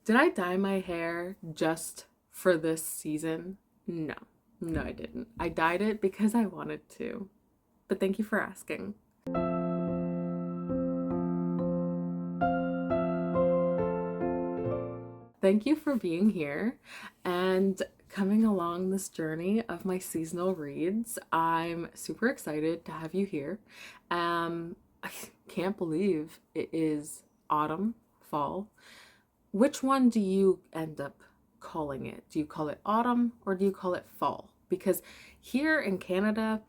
Did I dye my hair just for this season? No, no, I didn't. I dyed it because I wanted to. But thank you for asking. Thank you for being here and coming along this journey of my seasonal reads. I'm super excited to have you here. I can't believe it is autumn, fall. Which one do you end up calling it? Do you call it autumn or do you call it fall? Because here in Canada,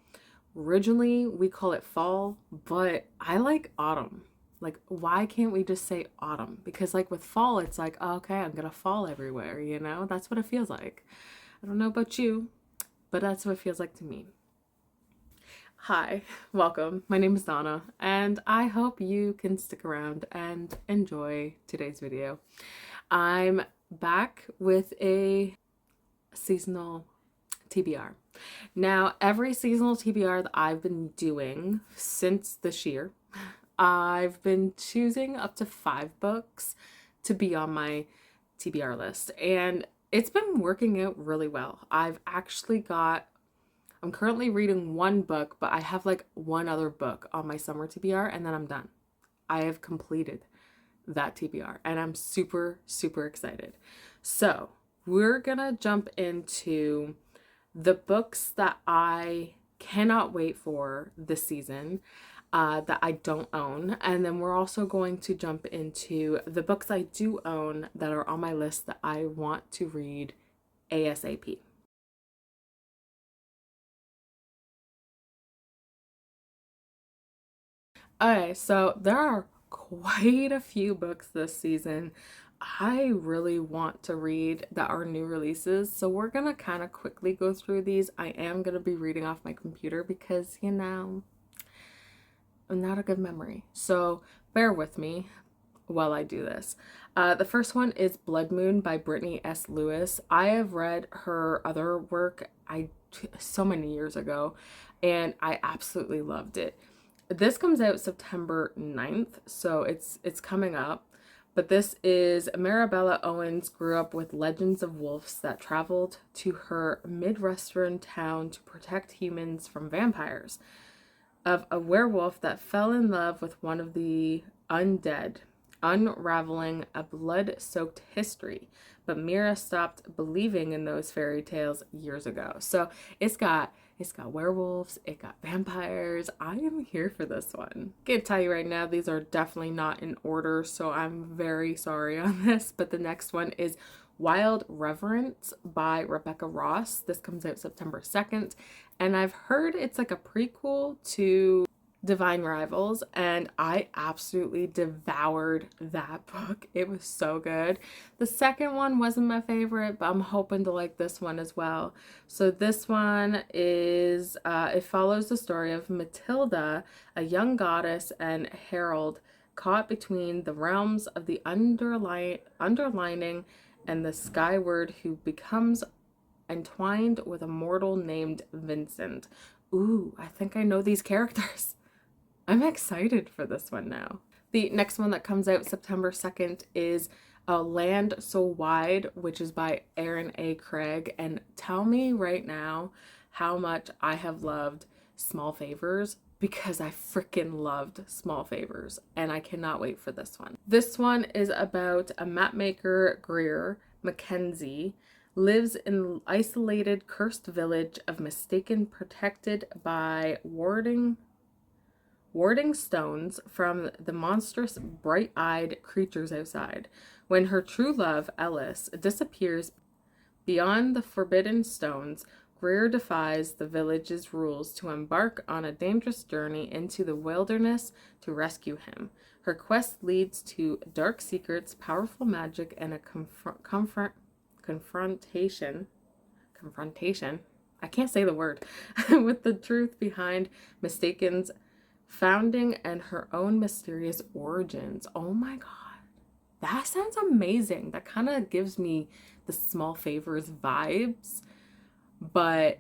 originally we call it fall, but I like autumn. Like, why can't we just say autumn? Because, like, with fall, it's like, oh, okay, I'm gonna fall everywhere, you know? That's what it feels like. I don't know about you, but that's what it feels like to me. Hi, welcome. My name is Donna, and I hope you can stick around and enjoy today's video. I'm back with a seasonal TBR. Now, every seasonal TBR that I've been doing since this year, I've been choosing up to 5 books to be on my TBR list, and it's been working out really well. I'm currently reading 1 book, but I have like 1 other book on my summer TBR, and then I'm done. I have completed that TBR, and I'm super, super excited. So we're gonna jump into the books that I cannot wait for this season, that I don't own. And then we're also going to jump into the books I do own that are on my list that I want to read ASAP. Okay, so there are quite a few books this season I really want to read that are new releases. So we're gonna kind of quickly go through these. I am gonna be reading off my computer because, you know, I'm not a good memory. So bear with me while I do this. The first one is Blood Moon by Brittany S. Lewis. I have read her other work so many years ago, and I absolutely loved it. This comes out September 9th, so it's coming up. But this is Marabella Owens grew up with legends of wolves that traveled to her Midwestern town to protect humans from vampires, of a werewolf that fell in love with one of the undead, unraveling a blood-soaked history. But Mira stopped believing in those fairy tales years ago. So it's got werewolves, it got vampires. I am here for this one. I can tell you right now, these are definitely not in order, so I'm very sorry on this. But the next one is Wild Reverence by Rebecca Ross. This comes out September 2nd. And I've heard it's like a prequel to Divine Rivals, and I absolutely devoured that book. It was so good. The second one wasn't my favorite, but I'm hoping to like this one as well. So this one is, it follows the story of Matilda, a young goddess, and Harold, caught between the realms of the underlining and the skyward, who becomes entwined with a mortal named Vincent. Ooh, I think I know these characters. I'm excited for this one now. The next one that comes out September 2nd is A Land So Wide, which is by Aaron A. Craig. And tell me right now how much I have loved Small Favors, because I freaking loved Small Favors, and I cannot wait for this one. This one is about a mapmaker, Greer Mackenzie, lives in an isolated, cursed village of mistaken, protected by warding stones from the monstrous, bright-eyed creatures outside. When her true love, Ellis, disappears beyond the forbidden stones, Greer defies the village's rules to embark on a dangerous journey into the wilderness to rescue him. Her quest leads to dark secrets, powerful magic, and a confrontation. I can't say the word. With the truth behind Mistaken's founding and her own mysterious origins. Oh my god. That sounds amazing. That kind of gives me the Small Favors vibes, but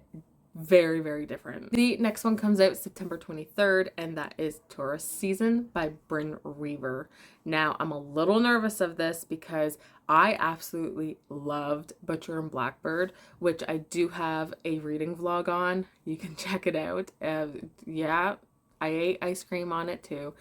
very, very different. The next one comes out September 23rd, and that is Taurus Season by Bryn Reaver. Now, I'm a little nervous of this because I absolutely loved Butcher and Blackbird, which I do have a reading vlog on. You can check it out. Yeah, I ate ice cream on it too.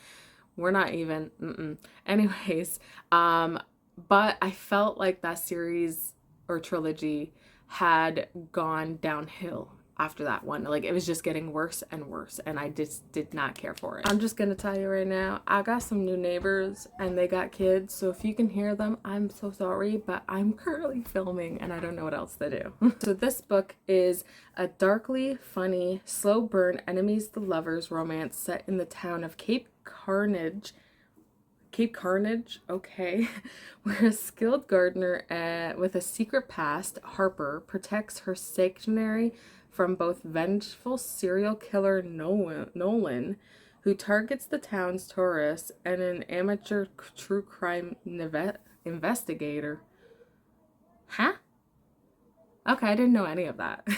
We're not even, anyways, but I felt like that series or trilogy had gone downhill after that one. Like, it was just getting worse and worse, and I just did not care for it. I'm just gonna tell you right now, I got some new neighbors and they got kids, so if you can hear them, I'm so sorry, but I'm currently filming and I don't know what else to do. So this book is a darkly funny, slow burn enemies to lovers romance set in the town of Cape Carnage, okay, where a skilled gardener with a secret past, Harper, protects her sanctuary from both vengeful serial killer Nolan, who targets the town's tourists, and an amateur true crime investigator. Huh? Okay, I didn't know any of that.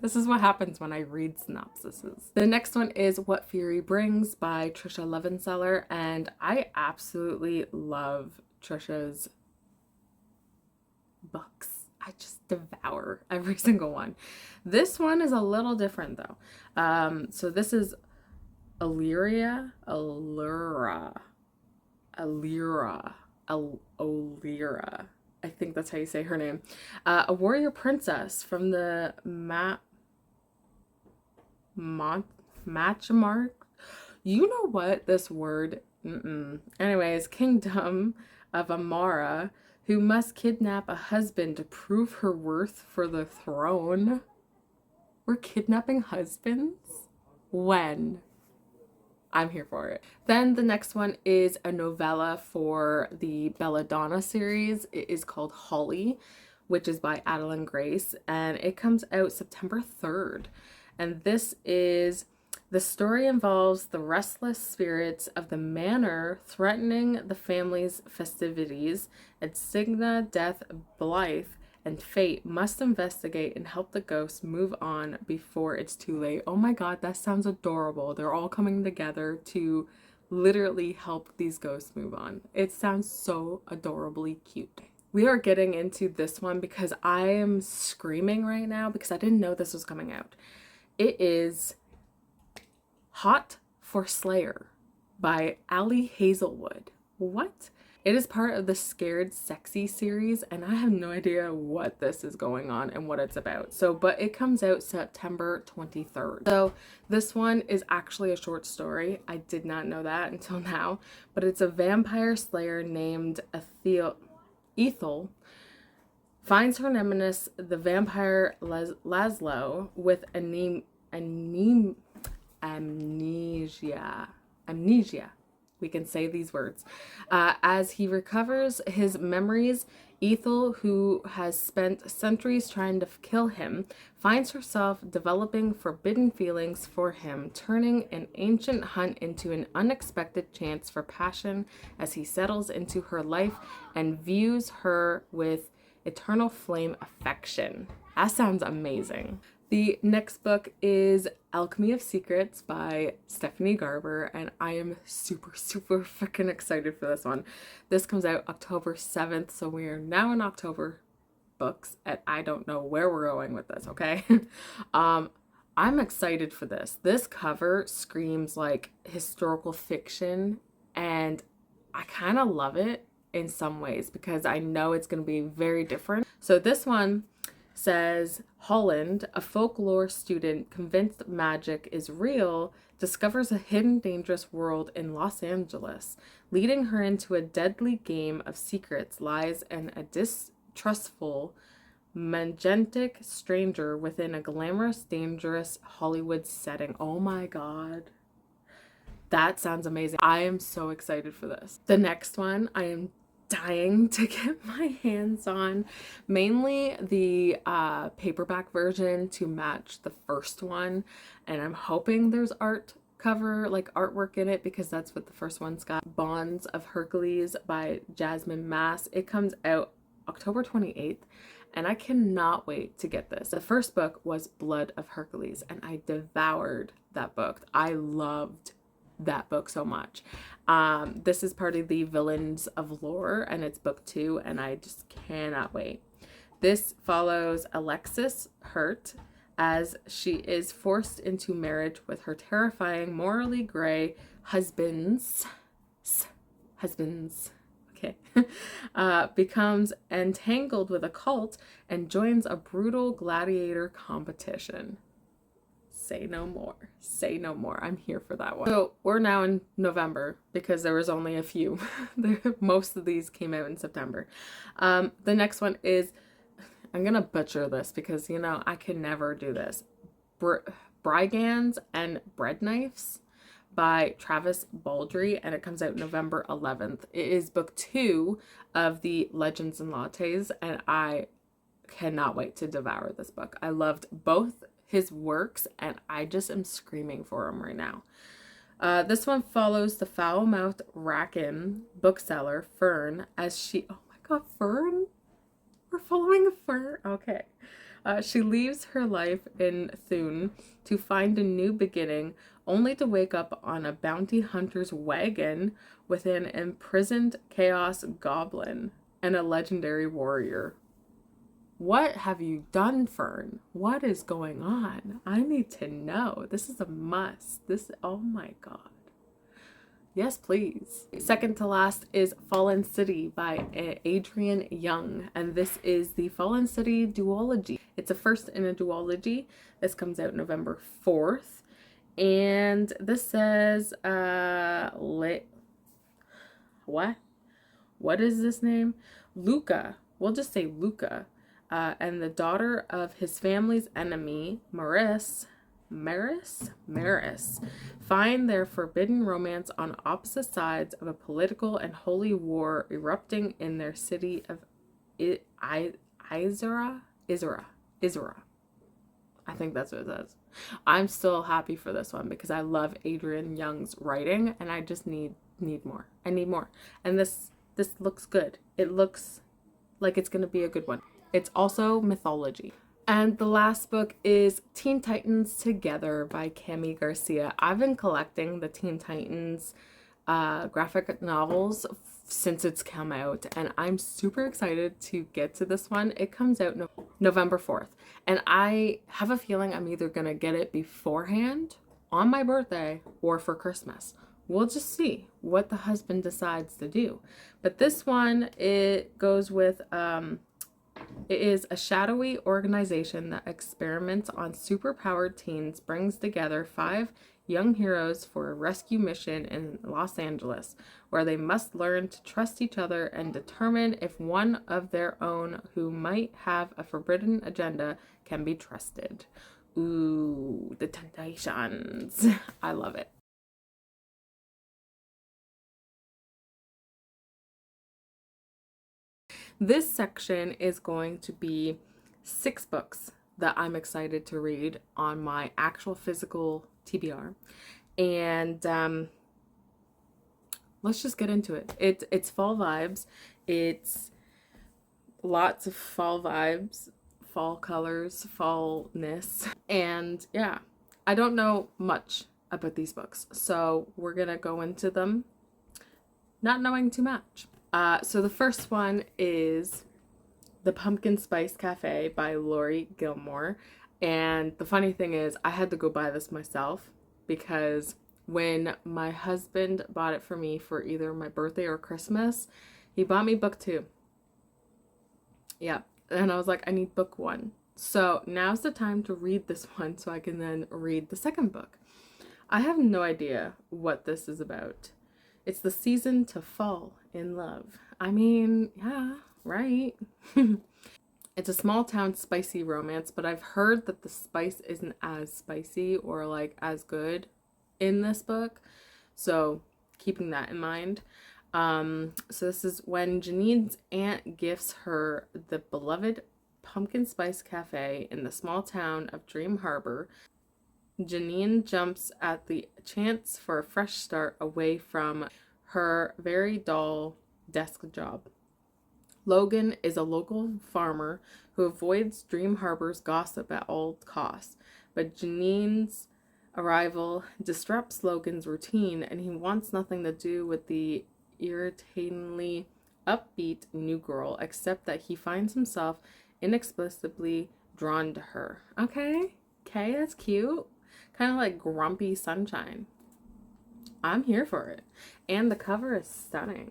This is what happens when I read synopsises. The next one is What Fury Brings by Trisha Levenseller, and I absolutely love Trisha's books. I just devour every single one. This one is a little different though. So this is Allura. I think that's how you say her name. A warrior princess from the Matchamark. You know what? This word. Anyways, kingdom of Amara, who must kidnap a husband to prove her worth for the throne. We're kidnapping husbands? When? I'm here for it. Then the next one is a novella for the Belladonna series. It is called Holly, which is by Adeline Grace, and it comes out September 3rd. And the story involves the restless spirits of the manor threatening the family's festivities, and Signa, Death, Blythe, and Fate must investigate and help the ghosts move on before it's too late. Oh my god, that sounds adorable. They're all coming together to literally help these ghosts move on. It sounds so adorably cute. We are getting into this one because I am screaming right now because I didn't know this was coming out. It is Hot for Slayer by Ali Hazelwood. What? It is part of the Scared Sexy series, and I have no idea what this is going on and what it's about. But it comes out September 23rd. So this one is actually a short story. I did not know that until now, but it's a vampire slayer named Ethel finds her nemesis, the vampire Laszlo, with amnesia. We can say these words. As he recovers his memories, Ethel, who has spent centuries trying to kill him, finds herself developing forbidden feelings for him, turning an ancient hunt into an unexpected chance for passion as he settles into her life and views her with eternal flame affection. That sounds amazing. The next book is Alchemy of Secrets by Stephanie Garber, and I am super freaking excited for this one. This comes out October 7th, so we are now in October books, and I don't know where we're going with this, okay? I'm excited for this. This cover screams like historical fiction, and I kind of love it in some ways because I know it's going to be very different. So this one says Holland, a folklore student convinced magic is real, discovers a hidden dangerous world in Los Angeles. Leading her into a deadly game of secrets lies and a distrustful, magentic stranger within a glamorous, dangerous Hollywood setting. Oh my god. That sounds amazing. I am so excited for this. The next one I am dying to get my hands on, mainly the paperback version to match the first one, and I'm hoping there's artwork in it because that's what the first one's got. Bonds of Hercules by Jasmine Mass. It comes out October 28th, and I cannot wait to get this. The first book was Blood of Hercules, and I devoured that book. I loved that book so much. This is part of the Villains of Lore, and it's book 2, and I just cannot wait. This follows Alexis Hurt as she is forced into marriage with her terrifying, morally gray husbands, okay, becomes entangled with a cult and joins a brutal gladiator competition. Say no more. Say no more. I'm here for that one. So we're now in November because there was only a few. Most of these came out in September. The next one is, I'm going to butcher this because, you know, I can never do this. Brigands and Bread Knives by Travis Baldry, and it comes out November 11th. It is book 2 of the Legends and Lattes, and I cannot wait to devour this book. I loved both his works, and I just am screaming for him right now. This one follows the foul-mouthed Rackham bookseller Fern as she, oh my god, Fern? We're following Fern? Okay. She leaves her life in Thune to find a new beginning, only to wake up on a bounty hunter's wagon with an imprisoned chaos goblin and a legendary warrior. What have you done, Fern? What is going on? I need to know. This is a must. Oh my god. Yes, please. Second to last is Fallen City by Adrian Young, and this is the Fallen City duology. It's a first in a duology. This comes out November 4th, and this says, what is this name? Luca. We'll just say Luca. And the daughter of his family's enemy, Maris, find their forbidden romance on opposite sides of a political and holy war erupting in their city of Isra. I think that's what it says. I'm still happy for this one because I love Adrian Young's writing, and I just need more. I need more. And this looks good. It looks like it's going to be a good one. It's also mythology. And the last book is Teen Titans Together by Cami Garcia. I've been collecting the Teen Titans graphic novels since it's come out, and I'm super excited to get to this one. It comes out November 4th, and I have a feeling I'm either going to get it beforehand on my birthday or for Christmas. We'll just see what the husband decides to do. But this one, it goes with it is a shadowy organization that experiments on superpowered teens, brings together 5 young heroes for a rescue mission in Los Angeles, where they must learn to trust each other and determine if one of their own who might have a forbidden agenda can be trusted. Ooh, the temptations. I love it. This section is going to be 6 books that I'm excited to read on my actual physical TBR. And let's just get into it. It's fall vibes. It's lots of fall vibes, fall colors, fallness. And yeah, I don't know much about these books, so we're gonna go into them not knowing too much. So the first one is The Pumpkin Spice Cafe by Lori Gilmore. And the funny thing is, I had to go buy this myself because when my husband bought it for me for either my birthday or Christmas, he bought me book 2. Yeah. And I was like, I need book 1. So now's the time to read this one so I can then read the second book. I have no idea what this is about. It's the season to fall in love. I mean, yeah, right. It's a small town spicy romance, but I've heard that the spice isn't as spicy or like as good in this book. So keeping that in mind. So this is when Janine's aunt gifts her the beloved Pumpkin Spice Cafe in the small town of Dream Harbor. Janine jumps at the chance for a fresh start away from her very dull desk job. Logan is a local farmer who avoids Dream Harbor's gossip at all costs, but Janine's arrival disrupts Logan's routine, and he wants nothing to do with the irritatingly upbeat new girl, except that he finds himself inexplicably drawn to her. Okay, that's cute. Kind of like grumpy sunshine. I'm here for it. And the cover is stunning.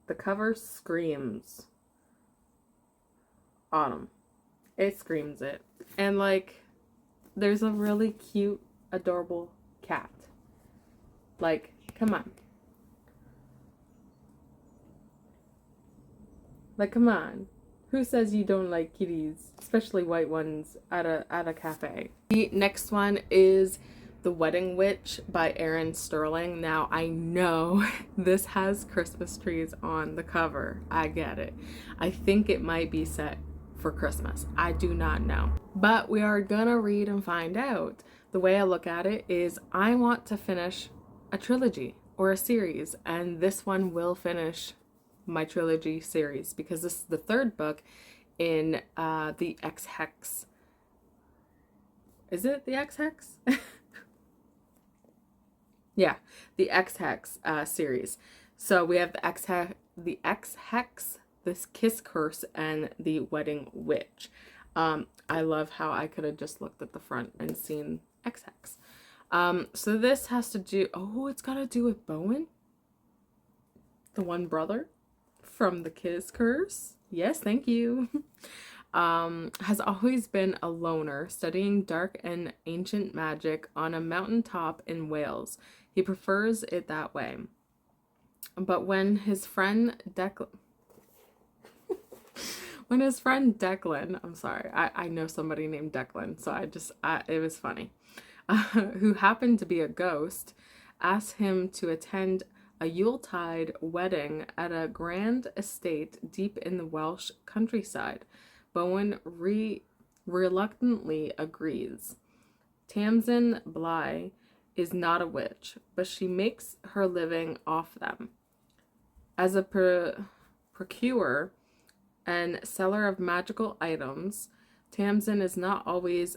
The cover screams autumn. It screams it. And like, there's a really cute, adorable cat. Like, come on. Like, come on. Who says you don't like kitties, especially white ones, at a cafe? The next one is The Wedding Witch by Erin Sterling. Now, I know this has Christmas trees on the cover. I get it. I think it might be set for Christmas. I do not know. But we are gonna read and find out. The way I look at it is I want to finish a trilogy or a series, and this one will finish my trilogy series because this is the third book in the X-Hex. Is it the X-Hex? Yeah, the X-Hex series. So we have the X-Hex, this Kiss Curse, and the Wedding Witch. I love how I could have just looked at the front and seen X-Hex. So this has to do, it's got to do with Bowen, the one brother from the Kiss Curse. Yes, thank you. Has always been a loner, studying dark and ancient magic on a mountaintop in Wales. He prefers it that way. But when his friend Declan, I'm sorry, I know somebody named Declan, so it was funny, who happened to be a ghost, asked him to attend a Yuletide wedding at a grand estate deep in the Welsh countryside. Bowen reluctantly agrees. Tamsin Bly is not a witch, but she makes her living off them. As a procurer and seller of magical items, Tamsin is not always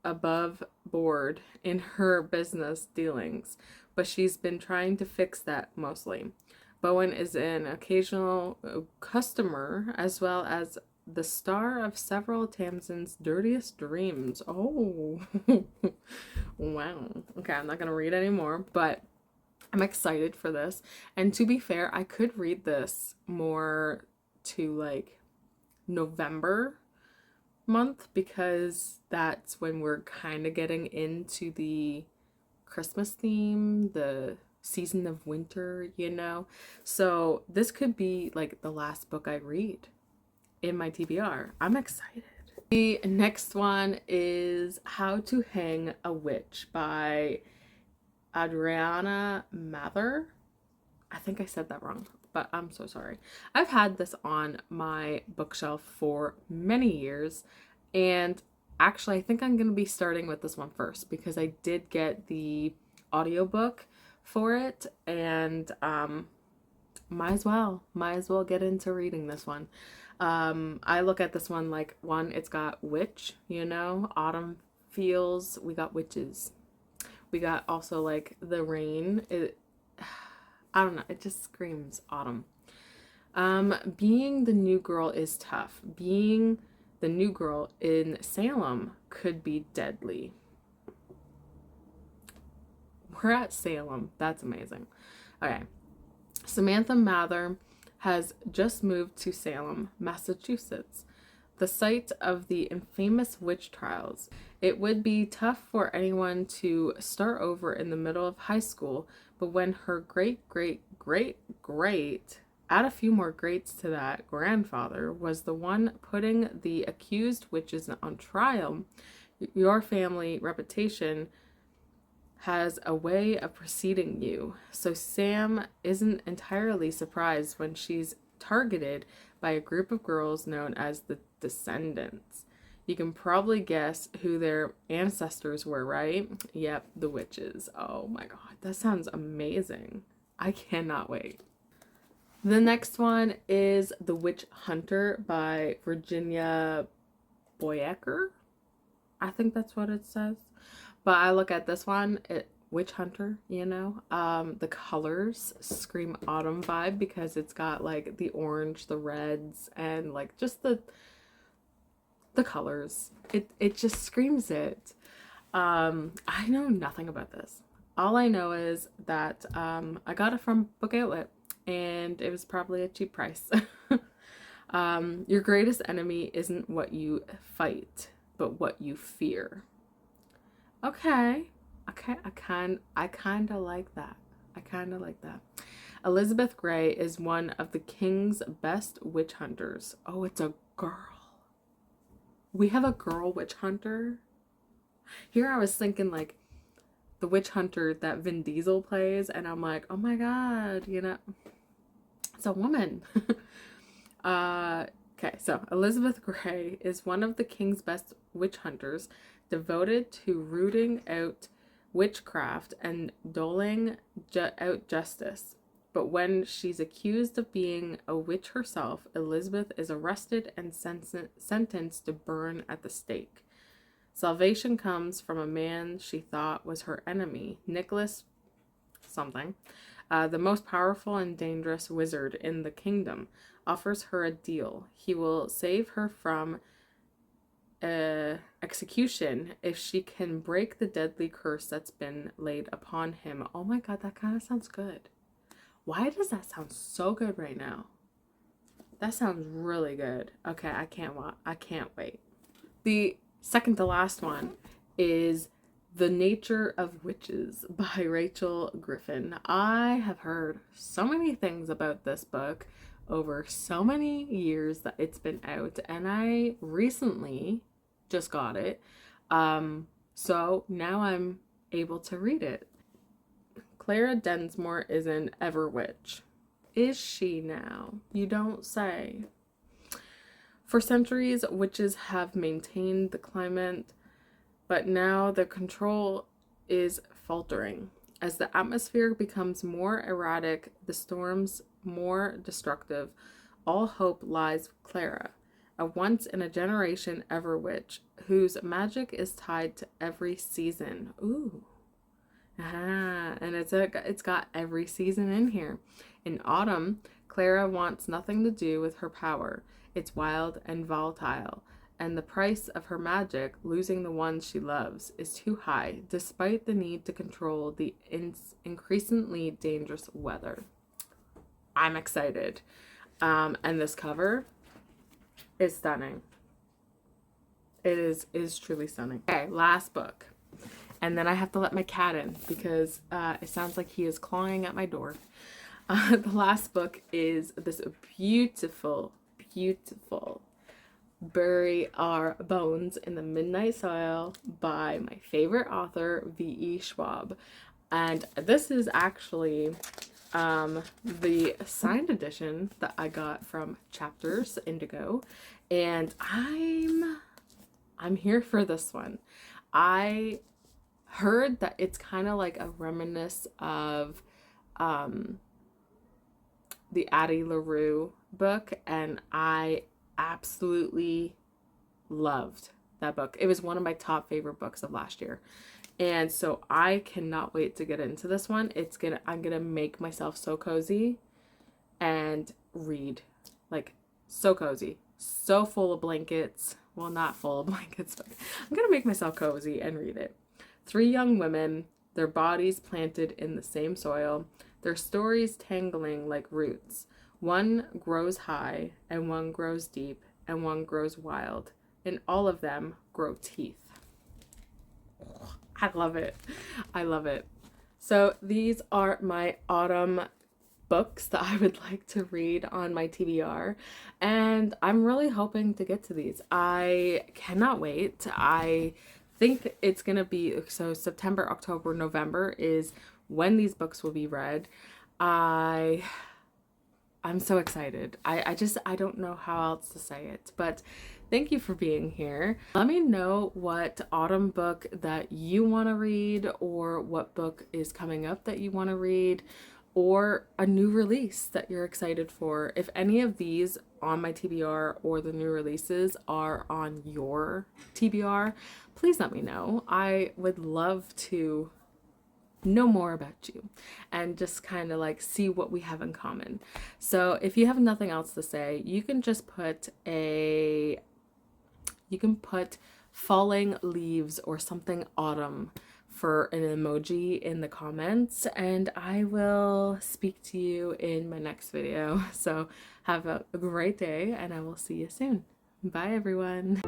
above board in her business dealings, but she's been trying to fix that mostly. Bowen is an occasional customer as well as the star of several of Tamsin's dirtiest dreams. Oh, wow. Okay, I'm not going to read anymore, but I'm excited for this. And to be fair, I could read this more to like November month because that's when we're kind of getting into the Christmas theme, the season of winter, So this could be like the last book I read in my TBR. I'm excited. The next one is How to Hang a Witch by Adriana Mather. I think I said that wrong, but I'm so sorry. I've had this on my bookshelf for many years, and actually I think I'm going to be starting with this one first because I did get the audiobook for it, and might as well get into reading this one. I look at this one like, one, it's got witch, autumn feels, we got witches. We got also like the rain. I don't know, it just screams autumn. Being the new girl is tough. Being the new girl in Salem could be deadly. We're at Salem. That's amazing. Okay. Samantha Mather has just moved to Salem, Massachusetts, the site of the infamous witch trials. It would be tough for anyone to start over in the middle of high school, but when her great, add a few more greats to that, grandfather was the one putting the accused witches on trial, your family reputation has a way of preceding you. So Sam isn't entirely surprised when she's targeted by a group of girls known as the Descendants. You can probably guess who their ancestors were, right? Yep, the witches. Oh my god, that sounds amazing. I cannot wait. The next one is The Witch Hunter by Virginia Boyacker. I think that's what it says. But I look at this one, Witch Hunter, you know. The colors scream autumn vibe because it's got like the orange, the reds, and like just the colors. It just screams it. I know nothing about this. All I know is that I got it from Book Outlet and it was probably a cheap price. Your greatest enemy isn't what you fight, but what you fear. Okay. I kind of like that. I kind of like that. Elizabeth Grey is one of the king's best witch hunters. Oh, it's a girl. We have a girl witch hunter. Here I was thinking like the witch hunter that Vin Diesel plays, and I'm like, oh my god, you know, it's a woman. Okay, so Elizabeth Grey is one of the king's best witch hunters, devoted to rooting out witchcraft and doling out justice. But when she's accused of being a witch herself, Elizabeth is arrested and sentenced to burn at the stake. Salvation comes from a man she thought was her enemy, Nicholas something, the most powerful and dangerous wizard in the kingdom, offers her a deal. He will save her from execution if she can break the deadly curse that's been laid upon him. Oh my god, that kind of sounds good. Why does that sound so good right now? That sounds really good. Okay, I can't wait. The second to last one is The Nature of Witches by Rachel Griffin. I have heard so many things about this book over so many years that it's been out, and I recently just got it. So now I'm able to read it. Clara Densmore is an Everwitch. Is she now? You don't say. For centuries, witches have maintained the climate, but now their control is faltering. As the atmosphere becomes more erratic, the storms more destructive, all hope lies with Clara, a once-in-a-generation Everwitch whose magic is tied to every season. Ooh. And it's got every season in here. In autumn, Clara wants nothing to do with her power. It's wild and volatile, and the price of her magic, losing the ones she loves, is too high, despite the need to control the increasingly dangerous weather. I'm excited. And this cover is stunning. It is truly stunning. Okay, last book. And then I have to let my cat in because it sounds like he is clawing at my door. The last book is this beautiful, beautiful Bury Our Bones in the Midnight Soil by my favorite author, V.E. Schwab. And this is actually the signed edition that I got from Chapters Indigo. And I'm here for this one. I heard that it's kind of like a reminiscence of the Addie LaRue book, and I absolutely loved that book. It was one of my top favorite books of last year, and so I cannot wait to get into this one. I'm gonna make myself so cozy and read, like so cozy, so full of blankets. Well, not full of blankets, but I'm gonna make myself cozy and read it. 3 young women, their bodies planted in the same soil, their stories tangling like roots. One grows high, and one grows deep, and one grows wild, and all of them grow teeth. I love it. I love it. So these are my autumn books that I would like to read on my TBR, and I'm really hoping to get to these. I cannot wait. I think it's gonna be, so September, October, November is when these books will be read. I'm so excited. I don't know how else to say it, but thank you for being here. Let me know what autumn book that you want to read, or what book is coming up that you want to read, or a new release that you're excited for. If any of these on my TBR or the new releases are on your TBR, please let me know. I would love to know more about you and just kind of like see what we have in common. So if you have nothing else to say, you can just put falling leaves or something autumn for an emoji in the comments, and I will speak to you in my next video. So have a great day, and I will see you soon. Bye everyone.